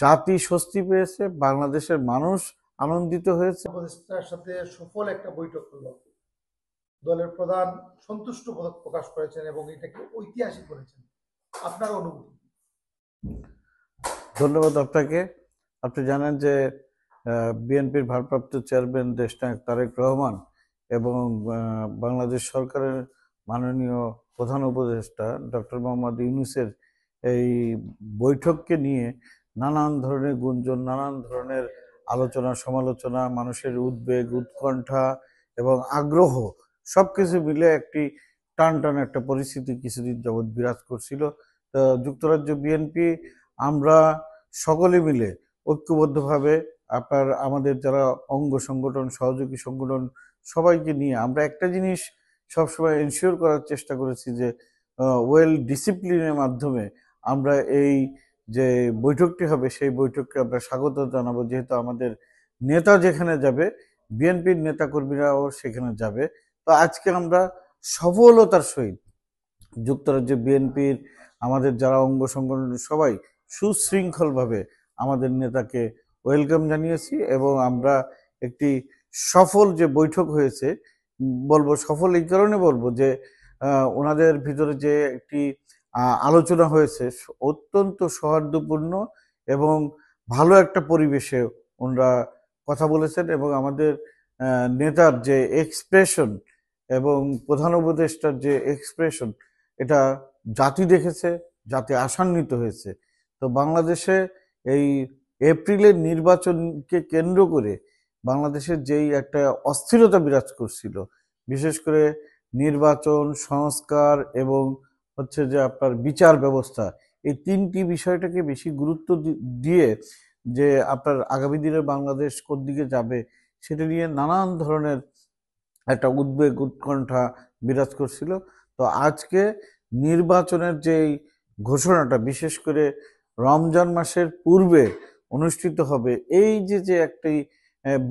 জাতি স্বস্তি পেয়েছে, বাংলাদেশের মানুষ আনন্দিত হয়েছে। উপদেষ্টার সাথে সফল একটা বৈঠক হলো। দলের প্রধান সন্তুষ্ট প্রকাশ করেছেন এবং এটাকে ঐতিহাসিক বলেছেন। আপনার অনুভূতি? ধন্যবাদ আপনাকে। আপনি জানেন যে বিএনপির ভারপ্রাপ্ত চেয়ারম্যান দেশনায়ক তারেক রহমান এবং বাংলাদেশ সরকারের মাননীয় প্রধান উপদেষ্টা ডক্টর মোহাম্মদ ইউনূসের এই বৈঠককে নিয়ে নানান ধরনের গুঞ্জন, নানান ধরনের আলোচনা সমালোচনা, মানুষের উদ্বেগ, উৎকণ্ঠা এবং আগ্রহ সবকিছু মিলে একটি টান একটা পরিস্থিতি কিছুদিন যাবৎ বিরাজ করছিল। যুক্তরাজ্য বিএনপি আমরা সকলে মিলে ঐক্যবদ্ধভাবে আমাদের যারা অঙ্গ সংগঠন, সহযোগী সংগঠন সবাইকে নিয়ে আমরা একটা জিনিস সবসময় এনশিওর করার চেষ্টা করেছি যে ওয়েল ডিসিপ্লিনের মাধ্যমে আমরা এই যে বৈঠকটি হবে সেই বৈঠককে আমরা স্বাগত জানাবো। যেহেতু আমাদের নেতা যেখানে যাবে, বিএনপির নেতাকর্মীরাও সেখানে যাবে। তো আজকে আমরা সফলতার সহিত যুক্তরাজ্য বিএনপির আমাদের যারা অঙ্গ সংগঠন সবাই সুশৃঙ্খলভাবে আমাদের নেতাকে ওয়েলকাম জানিয়েছি এবং আমরা একটি সফল যে বৈঠক হয়েছে, বলবো সফল এই কারণে বলবো যে ওনাদের ভিতরে যে একটি আলোচনা হয়েছে অত্যন্ত সৌহার্দ্যপূর্ণ এবং ভালো একটা পরিবেশে ওনারা কথা বলেছেন এবং আমাদের নেতার যে এক্সপ্রেশন এবং প্রধান উপদেষ্টার যে এক্সপ্রেশন, এটা জাতি দেখেছে, জাতি আশান্বিত হয়েছে। তো বাংলাদেশে এই এপ্রিলের নির্বাচনকে কেন্দ্র করে বাংলাদেশের যেই একটা অস্থিরতা বিরাজ করছিল, বিশেষ করে নির্বাচন, সংস্কার এবং হচ্ছে যে আপনার বিচার ব্যবস্থা, এই তিনটি বিষয়টাকে বেশি গুরুত্ব দিয়ে যে আপনার আগামী দিনে বাংলাদেশ কোন দিকে যাবে সেটা নিয়ে নানান ধরনের একটা উদ্বেগ, উৎকণ্ঠা বিরাজ করছিল। তো আজকে নির্বাচনের যেই ঘোষণাটা, বিশেষ করে রমজান মাসের পূর্বে অনুষ্ঠিত হবে, এই যে একটি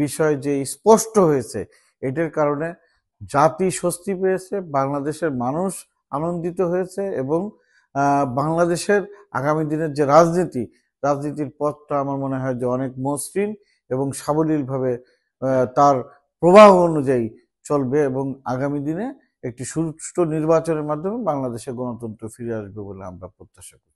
বিষয় যে স্পষ্ট হয়েছে, এটার কারণে জাতি স্বস্তি পেয়েছে, বাংলাদেশের মানুষ আনন্দিত হয়েছে এবং বাংলাদেশের আগামী দিনের যে রাজনীতির পথটা আমার মনে হয় যে অনেক মসৃণ এবং সাবলীলভাবে তার প্রবাহ অনুযায়ী চলবে এবং আগামী দিনে একটি সুষ্ঠু নির্বাচনের মাধ্যমে বাংলাদেশে গণতন্ত্র ফিরে আসবে বলে আমরা প্রত্যাশা করি।